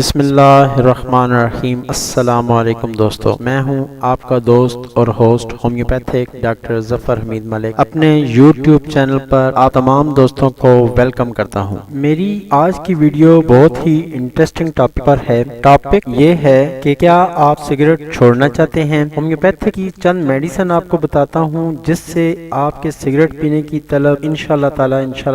بسم اللہ الرحمن الرحیم۔ السلام علیکم دوستو، میں ہوں آپ کا دوست اور ہوسٹ ہومیوپیتھک ڈاکٹر ظفر حمید ملک۔ اپنے یوٹیوب چینل پر آپ تمام دوستوں کو ویلکم کرتا ہوں۔ میری آج کی ویڈیو بہت ہی انٹرسٹنگ ٹاپک پر ہے۔ ٹاپک یہ ہے کہ کیا آپ سگریٹ چھوڑنا چاہتے ہیں؟ ہومیوپیتھک کی چند میڈیسن آپ کو بتاتا ہوں جس سے آپ کے سگریٹ پینے کی طلب انشاءاللہ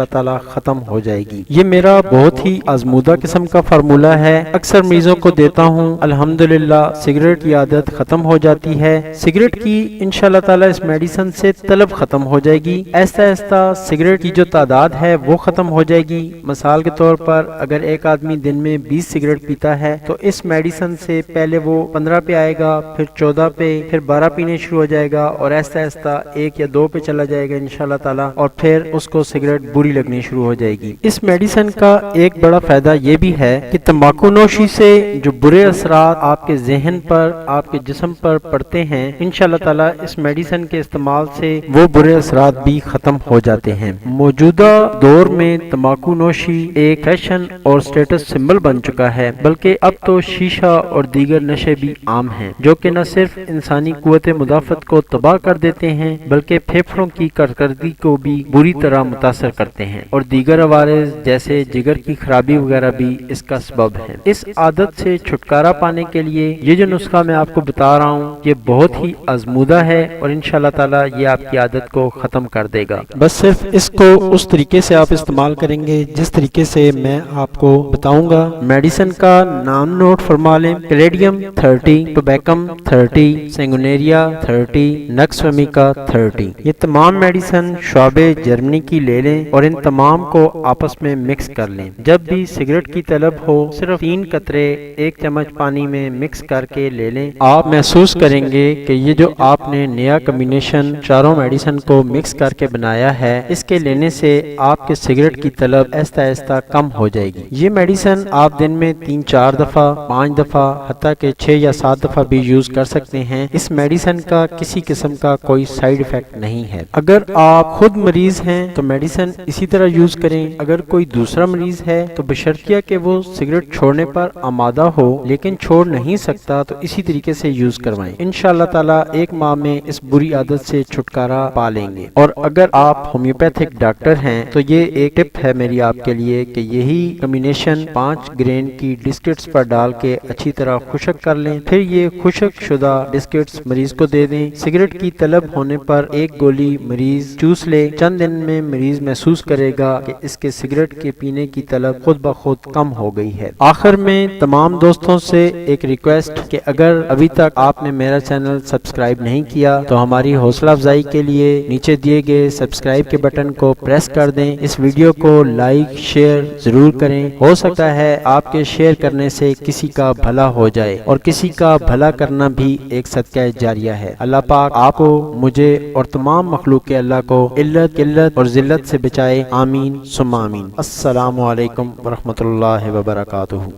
تعالی ختم ہو جائے گی۔ یہ میرا بہت ہی آزمودہ قسم کا فارمولہ ہے، اکثر مریضوں کو دیتا ہوں، الحمدللہ سگریٹ کی عادت ختم ہو جاتی ہے۔ سگریٹ کی انشاءاللہ تعالی اس میڈیسن سے طلب ختم ہو جائے گی۔ ایسا ایسا سگریٹ کی جو تعداد ہے وہ ختم ہو جائے گی۔ مثال کے طور پر اگر ایک آدمی دن میں 20 سگریٹ پیتا ہے تو اس میڈیسن سے پہلے وہ 15 پہ آئے گا، پھر 14 پہ، پھر 12 پینے شروع ہو جائے گا اور ایسا ایسا 1 یا 2 پہ چلا جائے گا انشاءاللہ تعالی، اور پھر اس کو سگریٹ بری لگنی شروع ہو جائے گی۔ اس میڈیسن کا ایک بڑا فائدہ یہ بھی ہے کہ تمباکو نوشی سے جو برے اثرات آپ کے ذہن پر، آپ کے جسم پر پڑتے ہیں، انشاءاللہ تعالی اس میڈیسن کے استعمال سے وہ برے اثرات بھی ختم ہو جاتے ہیں۔ موجودہ دور میں تمباکو نوشی ایک فیشن اور سٹیٹس سمبل بن چکا ہے، بلکہ اب تو شیشہ اور دیگر نشے بھی عام ہیں، جو کہ نہ صرف انسانی قوت مدافعت کو تباہ کر دیتے ہیں بلکہ پھیپھڑوں کی کارکردگی کو بھی بری طرح متاثر کرتے ہیں، اور دیگر عوارض جیسے جگر کی خرابی وغیرہ بھی اس کا سبب ہے۔ اس عادت سے چھٹکارا پانے کے لیے یہ جو نسخہ میں آپ کو بتا رہا ہوں یہ بہت ہی آزمودہ ہے اور انشاءاللہ تعالی یہ آپ کی عادت کو ختم کر دے گا۔ بس صرف اس کو اس طریقے سے آپ استعمال کریں گے جس طریقے سے میں آپ کو بتاؤں گا۔ میڈیسن کا نام نوٹ فرما لیں: کلیڈیم 30، ٹوبیکم 30، سینگونیریا 30، نکس ومیکا 30۔ یہ تمام میڈیسن شعبے جرمنی کی لے لیں اور ان تمام کو آپس میں مکس کر لیں۔ جب بھی سگریٹ کی طلب ہو صرف 3 قطرے 1 چمچ پانی میں مکس کر کے لے لیں۔ آپ محسوس کریں گے کہ یہ جو آپ نے نیا کمبینیشن چاروں میڈیسن کو مکس کر کے بنایا ہے، اس کے لینے سے آپ کے سگریٹ کی طلب آہستہ آہستہ کم ہو جائے گی۔ یہ میڈیسن آپ دن میں 3-4 دفعہ، 5 دفعہ، حتیٰ کہ 6 یا 7 دفعہ بھی یوز کر سکتے ہیں۔ اس میڈیسن کا کسی قسم کا کوئی سائیڈ ایفیکٹ نہیں ہے۔ اگر آپ خود مریض ہیں تو میڈیسن اسی طرح یوز کریں۔ اگر کوئی دوسرا مریض ہے تو بشرطیہ کہ وہ سگریٹ چھوڑنے پر آمادہ ہو لیکن چھوڑ نہیں سکتا تو اسی طریقے سے یوز کروائیں۔ انشاءاللہ تعالی 1 ماہ میں اس بری عادت سے چھٹکارا پا لیں گے۔ اور اگر آپ ہومیوپیتھک ڈاکٹر ہیں تو یہ ایک ٹپ ہے میری آپ کے لیے کہ یہی کمبینیشن 5 گرین کی بسکٹس پر ڈال کے اچھی طرح خشک کر لیں، پھر یہ خشک شدہ بسکٹس مریض کو دے دیں۔ سگریٹ کی طلب ہونے پر 1 گولی مریض چوس لے، چند دن میں مریض محسوس کرے گا کہ اس کے سگریٹ کے پینے کی طلب خود بخود کم ہو گئی ہے۔ آخر میں تمام دوستوں سے ایک ریکویسٹ کہ اگر ابھی تک آپ نے میرا چینل سبسکرائب نہیں کیا تو ہماری حوصلہ افزائی کے لیے نیچے دیے گئے سبسکرائب کے بٹن کو پریس کر دیں۔ اس ویڈیو کو لائک شیئر ضرور کریں، ہو سکتا ہے آپ کے شیئر کرنے سے کسی کا بھلا ہو جائے، اور کسی کا بھلا کرنا بھی ایک صدقہ جاریہ ہے۔ اللہ پاک آپ کو، مجھے اور تمام مخلوق اللہ کو علت، قلت اور ذلت سے بچائے، آمین ثم آمین۔ السلام علیکم ورحمۃ اللہ وبرکاتہ۔